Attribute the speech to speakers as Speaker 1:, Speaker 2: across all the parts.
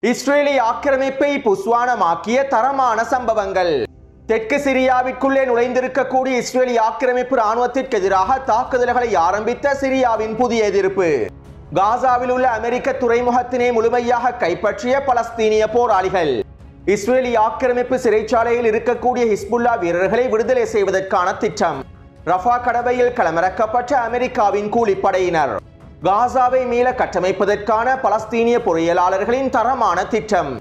Speaker 1: இஸ்ரேலிய ஆக்கிரமிப்பை புஸ்வானமாக்கிய தரமான சம்பவங்கள். தெற்கு சிரியாவிற்குள்ளே நுழைந்திருக்கக்கூடிய இஸ்ரேலிய ஆக்கிரமிப்பு ராணுவத்திற்கு எதிராக தாக்குதல்களை ஆரம்பித்த சிரியாவின் புதிய எதிர்ப்பு. காசாவில் உள்ள அமெரிக்க துறைமுகத்தினை முழுமையாக கைப்பற்றிய பலஸ்தீனிய போராளிகள். இஸ்ரேலிய ஆக்கிரமிப்பு சிறைச்சாலையில் இருக்கக்கூடிய ஹிஸ்புல்லா வீரர்களை விடுதலை செய்வதற்கான திட்டம். ரஃபா கடவையில் களமிறக்கப்பட்ட அமெரிக்காவின் கூலிப்படையினர். காசாவை மீள கட்டமைப்பதற்கான பலஸ்தீனிய பொறியியலாளர்களின் தரமான திட்டம்.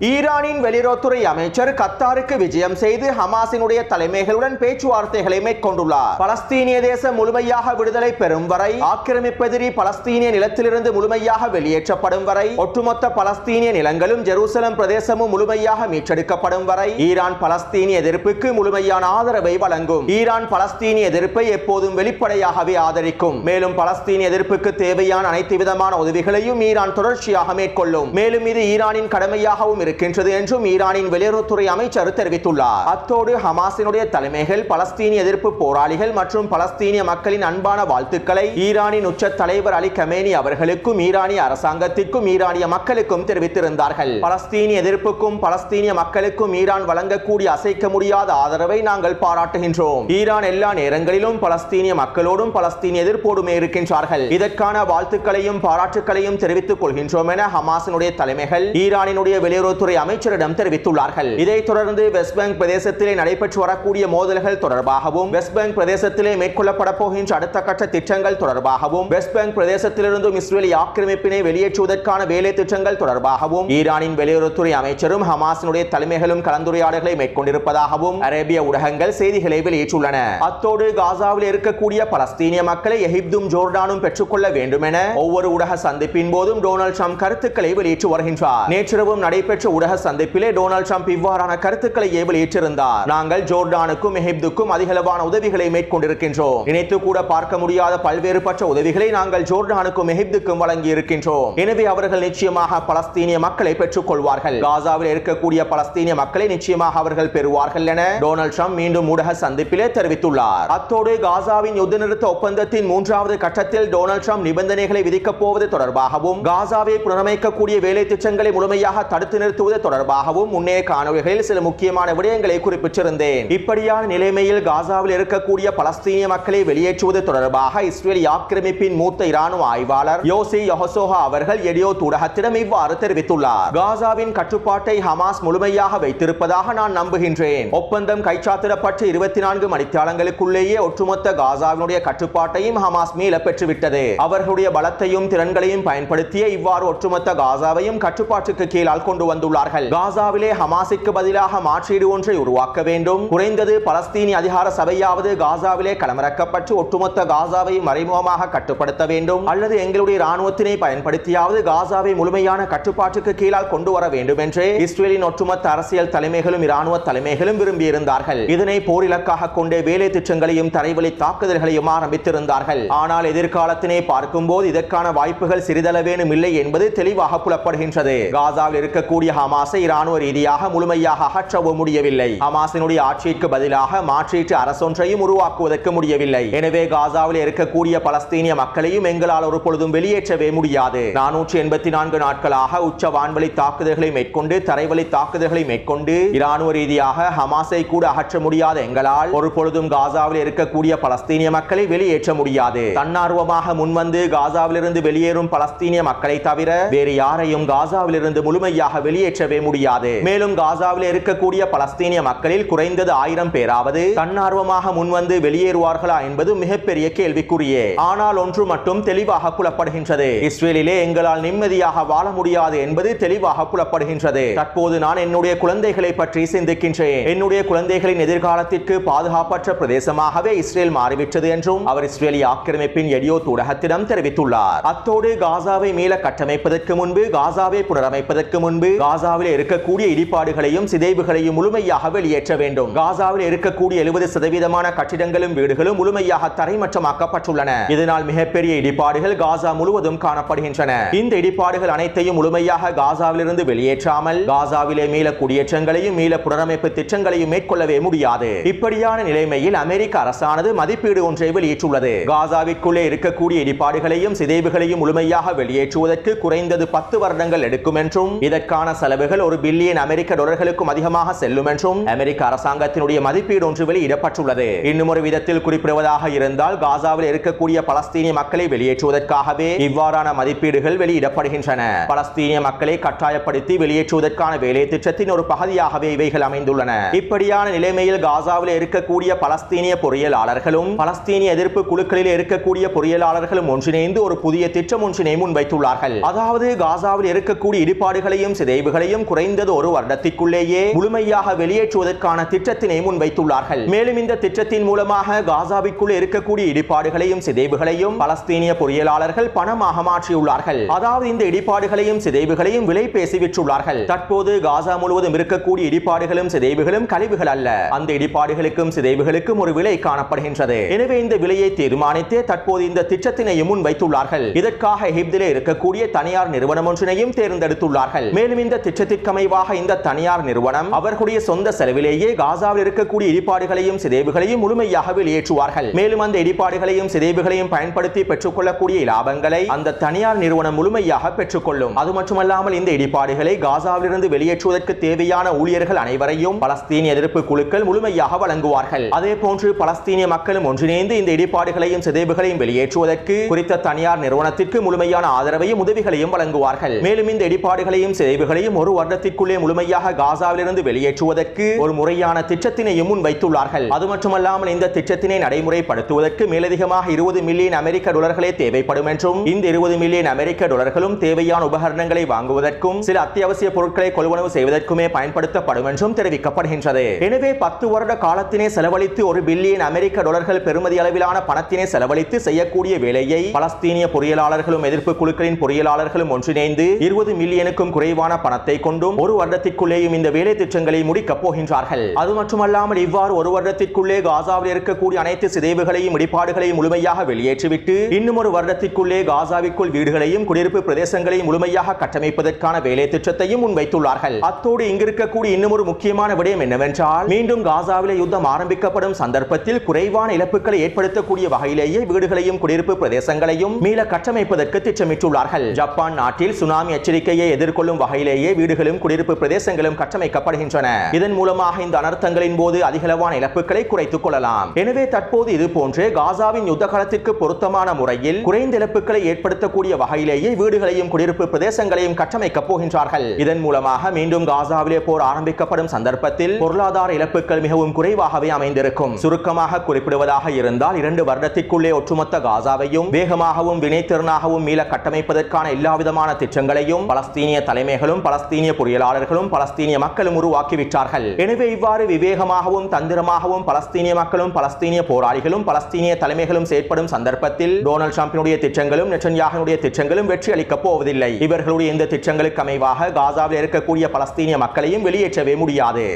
Speaker 1: ஈரானின் வெளியுறவுத்துறை அமைச்சர் கத்தாருக்கு விஜயம் செய்து ஹமாஸினுடைய தலைமைகளுடன் பேச்சுவார்த்தைகளை மேற்கொண்டுள்ளார். பலஸ்தீனிய தேசம் முழுமையாக விடுதலை பெறும் வரை, ஆக்கிரமிப்பெதிரி பலஸ்தீனிய நிலத்திலிருந்து முழுமையாக வெளியேற்றப்படும் வரை, ஒட்டுமொத்த பலஸ்தீனிய நிலங்களும் ஜெருசலம் பிரதேசமும் முழுமையாக மீட்டெடுக்கப்படும் வரை ஈரான் பலஸ்தீனிய எதிர்ப்புக்கு முழுமையான ஆதரவை வழங்கும். ஈரான் பலஸ்தீனிய எதிர்ப்பை எப்போதும் வெளிப்படையாகவே ஆதரிக்கும். மேலும் பலஸ்தீனிய எதிர்ப்புக்கு தேவையான அனைத்து விதமான உதவிகளையும் ஈரான் தொடர்ச்சியாக மேற்கொள்ளும். மேலும் இது ஈரானின் கடமையாகவும் இருக்கின்றது என்றும் ஈரானின் வெளியுறவுத்துறை அமைச்சர் தெரிவித்துள்ளார். அத்தோடு ஹமாஸினுடைய தலைமைகள் பலஸ்தீனிய எதிர்ப்பு போராளிகள் மற்றும் பலஸ்தீனிய மக்களின் அன்பான வாழ்த்துக்களை ஈரானின் உச்ச தலைவர் அலி கமேனி அவர்களுக்கும் ஈரானிய அரசாங்கத்திற்கும் ஈரானிய மக்களுக்கும் தெரிவித்திருந்தார்கள். பலஸ்தீனிய எதிர்ப்புக்கும் பலஸ்தீனிய மக்களுக்கும் ஈரான் வழங்கக்கூடிய அசைக்க முடியாத ஆதரவை நாங்கள் பாராட்டுகின்றோம். ஈரான் எல்லா நேரங்களிலும் பலஸ்தீனிய மக்களோடும் பலஸ்தீனிய எதிர்ப்போடுமே இருக்கின்றார்கள். இதற்கான வாழ்த்துக்களையும் பாராட்டுக்களையும் தெரிவித்துக் கொள்கின்றோம் என ஹமாஸினுடைய தலைமைகள் ஈரானினுடைய வெளியுறவு அமைச்சரிடம் தெரிவித்துள்ளார்கள். இதைத் தொடர்ந்து வெஸ்ட் பேங்க் பிரதேசத்திலே நடைபெற்று வரக்கூடிய மோதல்கள் தொடர்பாகவும், வெஸ்ட் பேங்க் பிரதேசத்திலே மேற்கொள்ளப்பட போகின்ற அடுத்த கட்ட திட்டங்கள் தொடர்பாகவும், வெஸ்ட் பேங்க் பிரதேசத்திலிருந்தும் இஸ்ரேலிய ஆக்கிரமிப்பினை வெளியேற்றுவதற்கான வேலை திட்டங்கள் தொடர்பாகவும் ஈரானின் வெளியுறவுத்துறை அமைச்சரும் ஹமாஸினுடைய தலைமைகளும் கலந்துரையாடல்களை மேற்கொண்டிருப்பதாகவும் அரேபிய ஊடகங்கள் செய்திகளை வெளியிட்டுள்ளன. அத்தோடு காசாவில் இருக்கக்கூடிய பலஸ்தீனிய மக்களை எகிப்தும் ஜோர்டானும் பெற்றுக்கொள்ள வேண்டும் என ஒவ்வொரு ஊடக சந்திப்பின் போதும் டொனால்ட் ட்ரம்ப் கருத்துக்களை வெளியிட்டு வருகின்றார். நேற்றிரவும் நடைபெற்ற ஊடக சந்திப்பிலே டொனால்ட் ட்ரம்ப் இவ்வாறான கருத்துக்களை வெளியிட்டிருந்தார். நாங்கள் ஜோர்டானுக்கும் எகிப்துக்கும் அதிகளவான உதவிகளை மேற்கொண்டிருக்கின்றோம். நினைத்து கூட பார்க்க முடியாத பல்வேறுபட்ட உதவிகளை நாங்கள் ஜோர்டானுக்கும் எகிப்துக்கும் வழங்கி இருக்கின்றோம். எனவே அவர்கள் நிச்சயமாக பலஸ்தீனிய மக்களை பெற்றுக் கொள்வார்கள். காசாவில் இருக்கக்கூடிய பலஸ்தீனிய மக்களை நிச்சயமாக அவர்கள் பெறுவார்கள் என டொனால்ட் ட்ரம்ப் மீண்டும் ஊடக சந்திப்பிலே தெரிவித்துள்ளார். அத்தோடு காசாவின் யுத்த நிறுத்த ஒப்பந்தத்தின் 3வது கட்டத்தில் டொனால்ட் ட்ரம்ப் நிபந்தனைகளை விதிக்கப் போவது தொடர்பாகவும், காசாவை புனரமைக்கக்கூடிய வேலை திட்டங்களை முழுமையாக தடுத்து நிறுத்துவது தொடர்பாகவும் முன்னைய காணொளிகளில் சில முக்கியமான விடயங்களை குறிப்பிட்டிருந்தேன். இப்படியான நிலைமையில் காசாவில் இருக்கக்கூடிய பலஸ்தீனிய மக்களை வெளியேற்றுவது தொடர்பாக இஸ்ரேலிய ஆக்கிரமிப்பின் மூத்த இராணுவ ஆய்வாளர் யோசி யொஹசோஹா அவர்கள் எடியோத் ஊடகத்திடம் இவ்வாறு தெரிவித்துள்ளார். காசாவின் கட்டுப்பாட்டை ஹமாஸ் முழுமையாக வைத்திருப்பதாக நான் நம்புகின்றேன். ஒப்பந்தம் கைச்சாத்திடப்பட்டு 24 மணித்தியாலங்களுக்குள்ளேயே ஒட்டுமொத்த காசாவினுடைய கட்டுப்பாட்டையும் ஹமாஸ் மீள பெற்றுவிட்டது. அவர்களுடைய பலத்தையும் திறன்களையும் பயன்படுத்திய இவ்வாறு ஒட்டுமொத்த காசாவையும் கட்டுப்பாட்டுக்கு கீழால் கொண்டு வந்துள்ளார்கள். காசாவிலே ஹமாஸுக்கு பதிலாக மாற்றீடு ஒன்றை உருவாக்க வேண்டும். குறைந்தது பலஸ்தீனிய அதிகார சபையாவது காசாவிலே களமிறக்கப்பட்டு ஒட்டுமொத்த காசாவை மறைமுகமாக கட்டுப்படுத்த வேண்டும், அல்லது எங்களுடைய ராணுவத்தினை பயன்படுத்தியாவது காசாவை முழுமையான கட்டுப்பாட்டுக்கு கீழால் கொண்டு வர வேண்டும் என்று இஸ்ரேலின் ஒட்டுமொத்த அரசியல் தலைமைகளும் இராணுவ தலைமைகளும் விரும்பியிருந்தார்கள். இதனை போரிலக்காக கொண்டே வேலை திட்டங்களையும் தரைவழி தாக்குதல்களையும் ஆரம்பித்திருந்தார்கள். ஆனால் எதிர்காலத்தினை பார்க்கும்போது இதற்கான வாய்ப்புகள் சிறிதளவேனும் இல்லை என்பது தெளிவாக புலப்படுகின்றது. காசாவில் இருக்கக்கூடிய ஹமாஸை இராணுவ ரீதியாக முழுமையாக அகற்றவும் முடியவில்லை. ஹமாஸினுடைய ஆட்சிக்கு பதிலாக மாற்றீட்டு அரசொன்றையும் உருவாக்குவதற்கு முடியவில்லை. எனவே காசாவில் இருக்கக்கூடிய பலஸ்தீனிய மக்களையும் எங்களால் ஒரு பொழுதும் வெளியேற்றவே முடியாது. 484 நாட்களாக உச்ச வான்வழி தாக்குதல்களை மேற்கொண்டு தரைவழி தாக்குதல்களை மேற்கொண்டு இராணுவ ரீதியாக ஹமாஸை கூட அகற்ற முடியாத எங்களால் ஒரு பொழுதும் காசாவில் இருக்கக்கூடிய பலஸ்தீனிய மக்களை வெளியேற்ற முடியாது. தன்னார்வமாக முன்வந்து காசாவிலிருந்து வெளியேறும் பலஸ்தீனிய மக்களை தவிர வேறு யாரையும் காசாவிலிருந்து முழுமையாக வெளியேற்றவே முடியாது. மேலும் காசாவில் இருக்கக்கூடிய பலஸ்தீனிய மக்களில் குறைந்தது 1000 பேராவது தன்னார்வமாக முன்வந்து வெளியேறுவார்களா என்பது மிகப்பெரிய கேள்விக்குறியே. ஆனால் ஒன்று மட்டும் தெளிவாக புலப்படுகின்றது. இஸ்ரேலிலே எங்களால் நிம்மதியாக வாழ முடியாது என்பது தெளிவாக புலப்படுகின்றது. தற்போது நான் என்னுடைய குழந்தைகளை பற்றி சிந்திக்கின்றேன். என்னுடைய குழந்தைகளின் எதிர்காலத்திற்கு பாதுகாப்பற்ற பிரதேசமாகவே இஸ்ரேல் மாறிவிட்டது என்றும் அவர் இஸ்ரேலிய ஆக்கிரமிப்பின் எடியோத் ஊடகத்திடம் தெரிவித்துள்ளார். அத்தோடு காசாவை மீள கட்டமைப்பதற்கு முன்பு, காசாவை புனரமைப்பதற்கு முன்பு காசாவில் இருக்கக்கூடிய இடிபாடுகளையும் சிதைவுகளையும் முழுமையாக வெளியேற்ற வேண்டும். காசாவில் இருக்கக்கூடிய 70% கட்டிடங்களும் வீடுகளும் முழுமையாக தரைமட்டமாக்கப்பட்டுள்ளன. இதனால் மிகப்பெரிய இடிபாடுகள் காசா முழுவதும் காணப்படுகின்றன. இந்த இடிபாடுகள் அனைத்தையும் முழுமையாக காசாவிலிருந்து வெளியேற்றாமல் காசாவிலே மீள குடியேற்றங்களையும் மீள புனரமைப்பு திட்டங்களையும் மேற்கொள்ளவே முடியாது. இப்படியான நிலைமையில் அமெரிக்க அரசானது மதிப்பீடு ஒன்றை வெளியிட்டுள்ளது. காசாவிற்குள்ளே இருக்கக்கூடிய இடிபாடுகளையும் சிதைவுகளையும் முழுமையாக வெளியேற்றுவதற்கு குறைந்தது 10 வருடங்கள் எடுக்கும் என்றும் இதற்கான செலவுகள் $1 பில்லியன் அமெரிக்க டாலர்களுக்கும் அதிகமாக செல்லும் என்றும் அமெரிக்க அரசாங்கத்தினுடைய மதிப்பீடு ஒன்று வெளியிடப்பட்டுள்ளது. இன்னும் ஒரு விதத்தில் குறிப்பிடுவதாக இருந்தால் காசாவில் இருக்கக்கூடிய பலஸ்தீனிய மக்களை வெளியேற்றுவதற்காகவே இவ்வாறான மதிப்பீடுகள் வெளியிடப்படுகின்றன. பலஸ்தீனிய மக்களை கட்டாயப்படுத்தி வெளியேற்றுவதற்கான வேலை திட்டத்தின் ஒரு பகுதியாகவே இவைகள் அமைந்துள்ளன. இப்படியான நிலைமையில் காசாவில் இருக்கக்கூடிய பலஸ்தீனிய பொறியியலாளர்களும் பலஸ்தீனிய எதிர்ப்பு குழுக்களில் இருக்கக்கூடிய பொறியியலாளர்களும் ஒன்றிணைந்து ஒரு புதிய திட்டம் ஒன்றினை முன்வைத்துள்ளார்கள். அதாவது காசாவில் இருக்கக்கூடிய இடிபாடுகளையும் சிதைவுகளையும் குறைந்தது 1 வருடத்திற்குள்ளேயே முழுமையாக வெளியேற்றுவதற்கான திட்டத்தினை முன்வைத்துள்ளார்கள். மேலும் இந்த திட்டத்தின் மூலமாக காசாவிற்குள் இருக்கக்கூடிய இடிபாடுகளையும் சிதைவுகளையும் பலஸ்தீனிய பொறியியலாளர்கள் பணமாக மாற்றியுள்ளார்கள். அதாவது இந்த இடிபாடுகளையும் சிதைவுகளையும் விலை பேசி விற்றுள்ளார்கள். தற்போது காசா முழுவதும் இருக்கக்கூடிய இடிபாடுகளும் சிதைவுகளும் கழிவுகள் அல்ல. அந்த இடிபாடுகளுக்கும் சிதைவுகளுக்கும் ஒரு விலை காணப்படுகின்றது. எனவே இந்த விலையை தீர்மானித்தே தற்போது இந்த திட்டத்தினையும் முன்வைத்துள்ளார்கள். இதற்காக எகிப்திலே இருக்கக்கூடிய தனியார் நிறுவனம் ஒன்றினையும் தேர்ந்தெடுத்துள்ளார்கள். மேலும் இந்த திட்டத்திற்கமைவாக இந்த தனியார் நிறுவனம் அவர்களுடைய சொந்த செலவிலேயே காசாவில் இருக்கக்கூடிய இடிபாடுகளையும் சிதைவுகளையும் முழுமையாக வெளியேற்றுவார்கள். மேலும் அந்த இடிபாடுகளையும் சிதைவுகளையும் பயன்படுத்தி பெற்றுக்கொள்ளக்கூடிய லாபங்களை அந்த தனியார் நிறுவனம் முழுமையாக பெற்றுக்கொள்ளும். அது மட்டுமல்லாமல் இந்த இடிபாடுகளை காசாவிலிருந்து வெளியேற்றுவதற்கு தேவையான ஊழியர்கள் அனைவரையும் பலஸ்தீனிய எதிர்ப்பு குழுக்கள் முழுமையாக வழங்குவார்கள். அதே போன்று பலஸ்தீனிய மக்களும் ஒன்றிணைந்து இந்த இடிபாடுகளையும் சிதைவுகளையும் வெளியேற்றுவதற்கு குறித்த தனியார் நிறுவனத்திற்கு முழுமையான ஆதரவையும் உதவிகளையும் வழங்குவார்கள். மேலும் இந்த இடிபாடுகளையும் சிதைவுகளையும் 1 வருடத்திற்குள்ளே முழுமையாக காசாவிலிருந்து வெளியேற்றுவதற்கு ஒரு முறையான திட்டத்தினையும் முன்வைத்துள்ளார்கள். அது மட்டுமல்லாமல் இந்த திட்டத்தினை நடைமுறைப்படுத்துவதற்கு மேலதிகமாக $20 மில்லியன் அமெரிக்க டாலர்களே தேவைப்படும் என்றும் இந்த $20 மில்லியன் அமெரிக்க டாலர்களும் தேவையான உபகரணங்களை வாங்குவதற்கும் சில அத்தியாவசிய பொருட்களை கொள்வனவு செய்வதற்குமே பயன்படுத்தப்படும் என்றும் தெரிவிக்கப்படுகின்றது. எனவே 10 வருட காலத்தினை செலவழித்து $1 பில்லியன் அமெரிக்க டாலர்கள் பெறுமதி அளவிலான பணத்தினை செலவழித்து செய்யக்கூடிய வேலையை பலஸ்தீனிய பொறியியலாளர்களும் எதிர்ப்பு குழுக்களின் பொறியியலாளர்களும் ஒன்றிணைந்து 20 மில்லியனுக்கும் குறைவான பணத்தை கொண்டும் 1 வருடத்திற்குள்ளேயும் இந்த வேலை திட்டங்களை முடிக்கப் போகின்றார்கள். அது மட்டுமல்லாமல் இவ்வாறு 1 வருடத்திற்குள்ளே காசாவில் இருக்கக்கூடிய அனைத்து சிதைவுகளையும் இடிபாடுகளையும் முழுமையாக வெளியேற்றிவிட்டு இன்னும் 1 வருடத்திற்குள்ளே காசாவிற்குள் வீடுகளையும் குடியிருப்பு பிரதேசங்களையும் முழுமையாக கட்டமைப்பதற்கான வேலை திட்டத்தையும் முன்வைத்துள்ளார்கள். அத்தோடு இங்கிருக்கக்கூடிய இன்னும் ஒரு முக்கியமான விடயம் என்னவென்றால் மீண்டும் காசாவிலே யுத்தம் ஆரம்பிக்கப்படும் சந்தர்ப்பத்தில் குறைவான இழப்புகளை ஏற்படுத்தக்கூடிய வகையிலேயே வீடுகளையும் குடியிருப்பு பிரதேசங்களையும் மீள கட்டமைப்பதற்கு திட்டமிட்டுள்ளார்கள். ஜப்பான் நாட்டில் சுனாமி எச்சரிக்கையை எதிர்கொள்ளும் வகையிலேயே வீடுகளும் குடியிருப்பு பிரதேசங்களும் கட்டமைக்கப்படுகின்றன. இதன் மூலமாக இந்த அனர்த்தங்களின் போது அதிகளவான இழப்புகளை குறைத்துக் கொள்ளலாம். எனவே தற்போது இது போன்று காசாவின் யுத்த காலத்திற்கு பொருத்தமான முறையில் குறைந்த இழப்புகளை ஏற்படுத்தக்கூடிய வகையிலேயே வீடுகளையும் குடியிருப்பு பிரதேசங்களையும் கட்டமைக்கப் போகின்றார்கள். இதன் மூலமாக மீண்டும் காசாவிலே போர் ஆரம்பிக்கப்படும் சந்தர்ப்பத்தில் பொருளாதார இழப்புகள் மிகவும் குறைவாகவே அமைந்திருக்கும். சுருக்கமாக குறிப்பிடுவதாக இருந்தால் 2 வருடத்திற்குள்ளே ஒட்டுமொத்த காசாவையும் வேகமாகவும் வினைத்திறனாகவும் மீள கட்டமைப்பதற்கான எல்லாவிதமான திட்டங்களையும் பலஸ்தீனிய தலைமைகளும் பலஸ்தீனிய பொறியியலாளர்களும் பலஸ்தீனிய மக்களும் உருவாக்கிவிட்டார்கள். எனவே இவ்வாறு விவேகமாகவும் தந்திரமாகவும் பலஸ்தீனிய மக்களும் பலஸ்தீனிய போராளிகளும் பலஸ்தீனிய தலைமைகளும் செயற்படும் சந்தர்ப்பத்தில் டொனால்ட் ட்ரம்பினுடைய திட்டங்களும் நெட்டன்யாஹுவினுடைய திட்டங்களும் வெற்றி அளிக்கப் போவதில்லை. இவர்களுடைய இந்த திட்டங்களுக்கு அமைவாக காசாவில் இருக்கக்கூடிய பலஸ்தீனிய மக்களையும் வெளியேற்றவே முடியாது.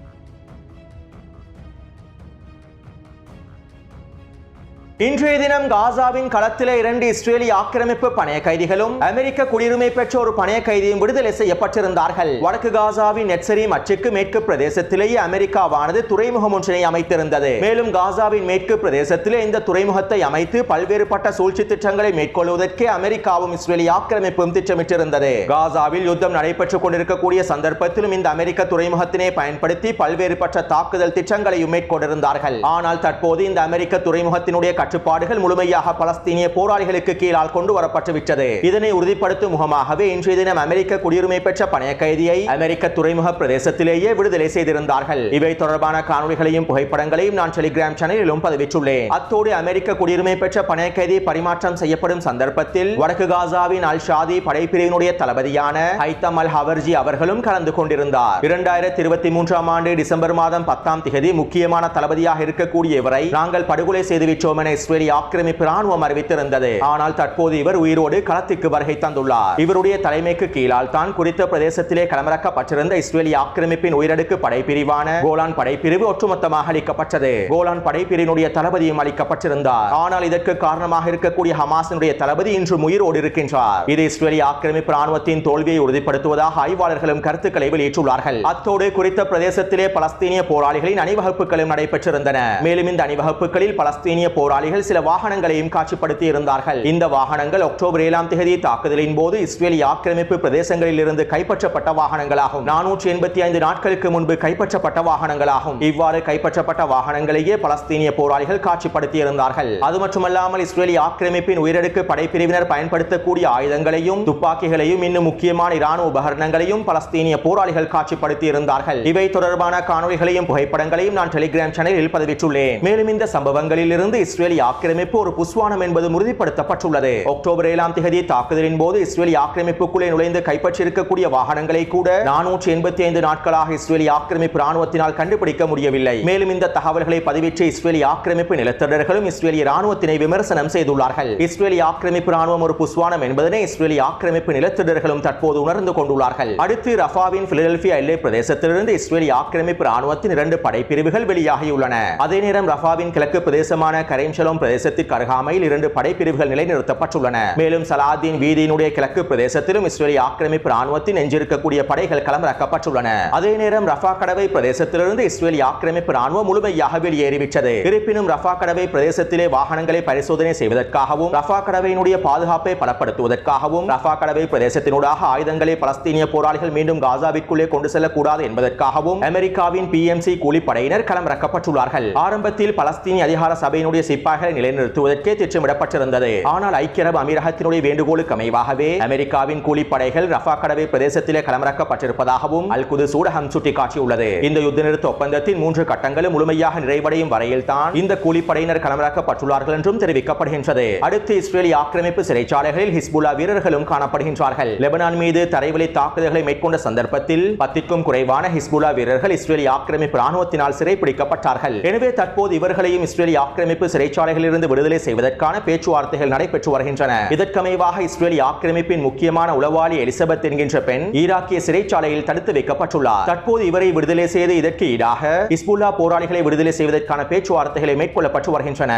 Speaker 1: இன்றைய தினம் காசாவின் களத்திலே 2 இஸ்ரேலிய ஆக்கிரமிப்பு பணைய கைதிகளும் அமெரிக்க குடியுரிமை பெற்ற ஒரு பணைய கைதியும் விடுதலை செய்யப்பட்டிருந்தார்கள். வடக்கு காசாவின் நெட்சரி மச்சுக்கு மேற்கு பிரதேசத்திலேயே அமெரிக்காவானது துறைமுகம் ஒன்றினை அமைத்திருந்தது. மேலும் காசாவின் மேற்கு பிரதேசத்திலே இந்த துறைமுகத்தை அமைத்து பல்வேறுபட்ட சூழ்ச்சி திட்டங்களை மேற்கொள்வதற்கே அமெரிக்காவும் இஸ்ரேலிய ஆக்கிரமிப்பும் திட்டமிட்டிருந்தது. காசாவில் யுத்தம் நடைபெற்றுக் கொண்டிருக்கக்கூடிய சந்தர்ப்பத்திலும் இந்த அமெரிக்க துறைமுகத்தினை பயன்படுத்தி பல்வேறுபட்ட தாக்குதல் திட்டங்களையும் மேற்கொண்டிருந்தார்கள். ஆனால் தற்போது இந்த அமெரிக்க துறைமுகத்தினுடைய கட்டுப்பாடுகள் முழுமையாக பலஸ்தீனிய போராளிகளுக்கு கீழால் கொண்டு வரப்பட்டுவிட்டது. இதனை உறுதிப்படுத்தும் முகமாகவே இன்றைய தினம் அமெரிக்க குடியுரிமை பெற்ற பணைய கைதியை அமெரிக்க துறைமுக பிரதேசத்திலேயே விடுதலை செய்திருந்தார்கள். இவை தொடர்பான காணொளிகளையும் புகைப்படங்களையும் நான் டெலிகிராம் சேனலிலும் பதிவிட்டுள்ளேன். அத்தோடு அமெரிக்க குடியுரிமை பெற்ற பணைய கைதி பரிமாற்றம் செய்யப்படும் சந்தர்ப்பத்தில் வடக்கு காசாவின் அல் ஷாதி படைப்பிரிவினுடைய தளபதியான ஹைத்தம் அல் ஹவர்ஜி அவர்களும் கலந்து கொண்டிருந்தார். 2023 ஆண்டு டிசம்பர் மாதம் 10ஆம் தேதி முக்கியமான தளபதியாக இருக்கக்கூடிய இவரை நாங்கள் படுகொலை செய்துவிட்டோம் என என இஸ்ரேலிய ஆக்கிரமிப்பு ராணுவம் அறிவித்திருந்தது. ஆனால் தற்போது இவர் உயிரோடு களத்துக்கு வருகை தந்துள்ளார். இவருடைய தலைமைக்கு கீழால் தான் குறித்த பிரதேசத்திலே களமிறக்கப்பட்டிருந்த இஸ்ரேலிய ஆக்கிரமிப்பின் உயரடுக்கு படைப்பிரிவான கோலான் படைப்பிரிவு ஒட்டுமொத்தமாக அளிக்கப்பட்டது. கோலான் படைப்பிரிவினுடைய தளபதியும் அளிக்கப்பட்டிருந்தார். ஆனால் இதற்கு காரணமாக இருக்கக்கூடிய ஹமாஸினுடைய தளபதி இன்று உயிரோடு இருக்கின்றார். இது இஸ்ரேலிய ஆக்கிரமிப்பு ராணுவத்தின் தோல்வியை உறுதிப்படுத்துவதாக ஆய்வாளர்களும் கருத்துக்களை வெளியிட்டுள்ளார்கள். அத்தோடு குறித்த பிரதேசத்திலே பலஸ்தீனிய போராளிகளின் அணிவகுப்புகளும் நடைபெற்றிருந்தன. மேலும் இந்த அணிவகுப்புகளில் பலஸ்தீனிய போராளிகள் சில வாகனங்களையும் காட்சிப்படுத்தி இருந்தார்கள். இந்த வாகனங்கள் அக்டோபர் 7ஆம் தேதி தாக்குதலின் போது இஸ்ரேலிய ஆக்கிரமிப்பு பிரதேசங்களில் இருந்து கைப்பற்றப்பட்ட வாகனங்களாகும். 485 நாட்களுக்கு முன்பு கைப்பற்றப்பட்ட வாகனங்களாகும். இவ்வாறு கைப்பற்றப்பட்ட வாகனங்களையே பலஸ்தீனிய போராளிகள் காட்சிப்படுத்தி இருந்தார்கள். அது மட்டுமல்லாமல் இஸ்ரேலிய ஆக்கிரமிப்பின் உயரடுக்கு படைப்பிரிவினர் பயன்படுத்தக்கூடிய ஆயுதங்களையும் துப்பாக்கிகளையும் இன்னும் முக்கியமான இராணுவ உபகரணங்களையும் பலஸ்தீனிய போராளிகள் காட்சிப்படுத்தி இருந்தார்கள். இவை தொடர்பான காணொளிகளையும் புகைப்படங்களையும் நான் டெலிகிராம் சேனலில் பதிவிட்டுள்ளேன். மேலும் இந்த சம்பவங்களில் இருந்து இஸ்ரேலிய ஆக்கிரமிப்பு ஒரு புஸ்வானம் என்பது உறுதிப்படுத்தப்பட்டுள்ளது. அக்டோபர் 7ஆம் தேதி தாக்குதலின் போது இஸ்ரேலிய ஆக்கிரமிப்புக்குள்ளே நுழைந்து கைப்பற்றியிருக்கக்கூடிய வாகனங்களை கூட 485 நாட்களாக இஸ்ரேலிய ஆக்கிரமிப்பு ராணுவத்தினால் கண்டுபிடிக்க முடியவில்லை. மேலும் இந்த தகவல்களை பதிவிட்டு இஸ்ரேலிய ஆக்கிரமிப்பு நிலத்தொடர்களும் இஸ்ரேலிய ராணுவத்தினை விமர்சனம் செய்துள்ளார்கள். இஸ்ரேலிய ஆக்கிரமிப்பு ராணுவம் ஒரு புஸ்வானம் என்பதனை இஸ்ரேலிய ஆக்கிரமிப்பு நிலத்தொடர்களும் தற்போது உணர்ந்து கொண்டுள்ளார்கள். அடுத்து ரஃபாவின் பிலடெல்பியா எல்லை பிரதேசத்திலிருந்து இஸ்ரேலிய ஆக்கிரமிப்பு ராணுவத்தின் 2 படைப்பிரிவுகள் வெளியாகியுள்ளன. அதே நேரம் ரஃபாவின் கிழக்கு பிரதேசமான கரீம் ஷலோம் பிரதேசத்திற்கு அருகாமையில் 2 படைப்பிரிவுகள் நிலைநிறுத்தப்பட்டுள்ளன. மேலும் சலாதீன் வீதியினுடைய கிழக்கு பிரதேசத்திலும் இஸ்ரேலிய ஆக்கிரமிப்பு ராணுவத்தின் எஞ்சிருக்கக்கூடிய படைகள் களமிறக்கப்பட்டுள்ளன. அதே நேரம் ரஃபா கடவை பிரதேசத்திலிருந்து இஸ்ரேலிய ஆக்கிரமிப்பு ராணுவம் முழுமையாக வெளியேறிவிட்டது. இருப்பினும் ரஃபா கடவை பிரதேசத்திலே வாகனங்களை பரிசோதனை செய்வதற்காகவும் ரஃபா கடவையினுடைய பாதுகாப்பை பலப்படுத்துவதற்காகவும் ரஃபா கடவை பிரதேசத்தினூடாக ஆயுதங்களை பலஸ்தீனிய போராளிகள் மீண்டும் காசாவிற்குள்ளே கொண்டு செல்லக்கூடாது என்பதற்காகவும் அமெரிக்காவின் PMC கூலிப்படையினர் களமிறக்கப்பட்டுள்ளார்கள். ஆரம்பத்தில் பலஸ்தீனிய அதிகார சபையினுடைய சிப்பாய்களை நிலைநிறுத்துவதற்கே திட்டமிடப்பட்டிருந்தது. ஆனால் ஐக்கிய அரபு அமீரகத்தினுடைய வேண்டுகோளுக்கு அமைவாகவே அமெரிக்காவின் கூலிப்படைகள் ரஃபா கடவை பிரதேசத்திலே களமிறக்கப்பட்டிருப்பதாகவும் அல் குதுஸ் ஊடகம் சுட்டிக்காட்டியுள்ளது. இந்த யுத்த நிறுத்த ஒப்பந்தத்தின் 3 கட்டங்களும் முழுமையாக நிறைவடையும் வரையில் தான் இந்த கூலிப்படையினர் களமிறக்கப்பட்டுள்ளார்கள் என்றும் தெரிவிக்கப்படுகின்றது. அடுத்து இஸ்ரேலிய ஆக்கிரமிப்பு சிறைச்சாலைகளில் ஹிஸ்புல்லா வீரர்களும் காணப்படுகின்றார்கள். லெபனான் மீது தரைவழி தாக்குதல்களை மேற்கொண்ட சந்தர்ப்பத்தில் 10க்கும் குறைவான ஹிஸ்புல்லா வீரர்கள் இஸ்ரேலிய ஆக்கிரமிப்பு ராணுவத்தினால் சிறைப்பிடிக்கப்பட்டார்கள். எனவே தற்போது இவர்களையும் இஸ்ரேலிய ஆக்கிரமிப்பு சிறைச்சாலைகளில் இருந்து விடுதலை செய்வதற்கான பேச்சுவார்த்தைகள் நடைபெற்று வருகின்றன. இதற்கமைவாக இஸ்ரேலிய ஆக்கிரமிப்பின் முக்கியமான உளவாளி எலிசபெத் என்கின்ற பெண் ஈராக்கிய சிறைச்சாலையில் தடுத்து வைக்கப்பட்டுள்ளார். தற்போது இவரை விடுதலை செய்து இதற்கு ஈடாக ஹிஸ்புல்லா போராளிகளை விடுதலை செய்வதற்கான பேச்சுவார்த்தைகளை மேற்கொள்ளப்பட்டு வருகின்றன.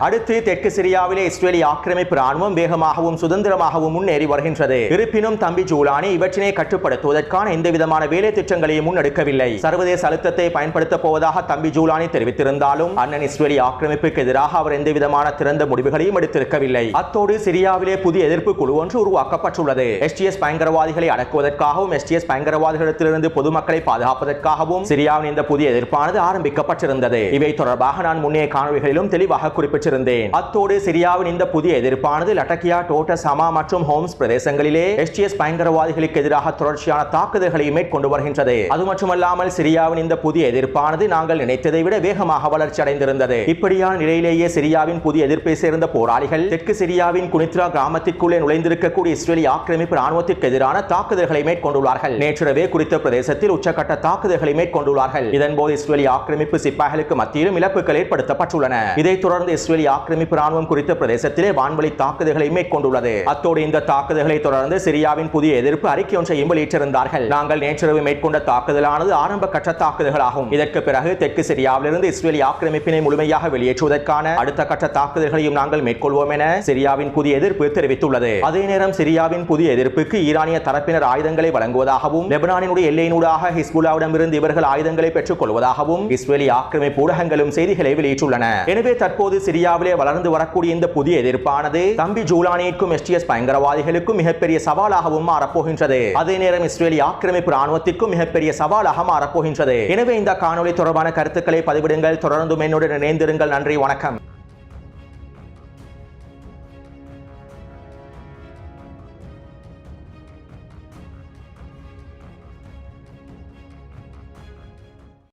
Speaker 1: அடுத்து தெற்கு சிரியாவிலே இஸ்ரேலிய ஆக்கிரமிப்பு ராணுவம் வேகமாகவும் சுதந்திரமாகவும் முன்னேறி வருகின்றது. இருப்பினும் தம்பி ஜூலானி இவற்றினை கட்டுப்படுத்துவதற்கான எந்தவிதமான வேலை திட்டங்களையும் முன்னெடுக்கவில்லை. சர்வதேச அழுத்தத்தை பயன்படுத்தப் போவதாக தம்பி ஜூலானி தெரிவித்திருந்தாலும் அண்ணன் இஸ்ரேலிய ஆக்கிரமிப்புக்கு எதிராக அவர் எந்தவிதமான திறந்த முடிவுகளையும் எடுத்திருக்கவில்லை. அத்தோடு சிரியாவிலே புதிய எதிர்ப்பு குழு ஒன்று உருவாக்கப்பட்டுள்ளது. STS பயங்கரவாதிகளை அடக்குவதற்காகவும் STS பயங்கரவாதிகளிடத்திலிருந்து பொதுமக்களை பாதுகாப்பதற்காகவும் சிரியாவின் இந்த புதிய எதிர்ப்பானது ஆரம்பிக்கப்பட்டிருந்தது. இவை தொடர்பாக நான் முன்னைய காணொளிகளிலும் தெளிவாக குறிப்பிட்டு அத்தோடு சிரியாவின் இந்த புதிய எதிர்ப்பானது லட்டக்கியா, டோட்டஸ், ஹமா மற்றும் ஹோம்ஸ் பிரதேசங்களிலே STS பயங்கரவாதிகளுக்கு எதிராக தொடர்ச்சியான தாக்குதல்களை மேற்கொண்டு வருகின்றது. அது மட்டுமல்லாமல் சிரியாவின் இந்த புதிய எதிர்ப்பானது நாங்கள் நினைத்ததை விட வேகமாக வளர்ச்சி அடைந்திருந்தது. இப்படியான நிலையிலேயே சிரியாவின் புதிய எதிர்ப்பை சேர்ந்த போராளிகள் தெற்கு சிரியாவின் குனித்ரா கிராமத்திற்குள்ளே நுழைந்திருக்கக்கூடிய இஸ்ரேலிய ஆக்கிரமிப்பு ராணுவத்திற்கு எதிரான தாக்குதல்களை மேற்கொண்டுள்ளார்கள். நேற்றிரவே குறித்த பிரதேசத்தில் உச்சகட்ட தாக்குதல்களை மேற்கொண்டுள்ளார்கள். இதன்போது இஸ்ரேலிய ஆக்கிரமிப்பு சிப்பாய்களுக்கு மத்தியிலும் இழப்புகள் ஏற்படுத்தப்பட்டுள்ளன. இதைத் தொடர்ந்து இஸ்ரேலிய ஆக்கிரமிப்பு ராணுவம் குறித்த பிரதேசத்திலே வான்வழி தாக்குதல்களை மேற்கொண்டுள்ளது. அத்தோடு இந்த தாக்குதல்களை தொடர்ந்து சிரியாவின் புதிய எதிர்ப்பு அறிக்கை ஒன்றையும் வெளியிட்டிருந்தார்கள். நாங்கள் நேற்றிரவு மேற்கொண்ட தாக்குதலானது ஆரம்ப கட்ட தாக்குதல்களாகும். இதற்கு பிறகு தெற்கு சிரியாவிலிருந்து இஸ்ரேலிய ஆக்கிரமிப்பினை முழுமையாக வெளியேற்றுவதற்கான அடுத்த கட்ட தாக்குதல்களையும் நாங்கள் மேற்கொள்வோம் என சிரியாவின் புதிய எதிர்ப்பு தெரிவித்துள்ளது. அதே நேரம் சிரியாவின் புதிய எதிர்ப்புக்கு ஈரானிய தரப்பினர் ஆயுதங்களை வழங்குவதாகவும் லெபனானினுடைய எல்லையினூடாக ஹிஸ்புல்லாவிடமிருந்து இவர்கள் ஆயுதங்களை பெற்றுக் கொள்வதாகவும் இஸ்ரேலிய ஆக்கிரமிப்பு ஊடகங்களும் செய்திகளை வெளியிட்டுள்ளன. எனவே தற்போது சிரியாவிலே வளர்ந்து வரக்கூடிய இந்த புதிய எதிர்ப்பானது தம்பி ஜூலானிக்கும் STS பயங்கரவாதிகளுக்கும் மிகப்பெரிய சவாலாகவும் மாறப்போகின்றது. அதே நேரம் இஸ்ரேலிய ஆக்கிரமிப்பு ராணுவத்திற்கும் மிகப்பெரிய சவாலாக மாறப்போகின்றது. எனவே இந்த காணொளி தொடர்பான கருத்துக்களை பதிவிடுங்கள். தொடர்ந்து என்னுடன் இணைந்திருங்கள். நன்றி, வணக்கம்.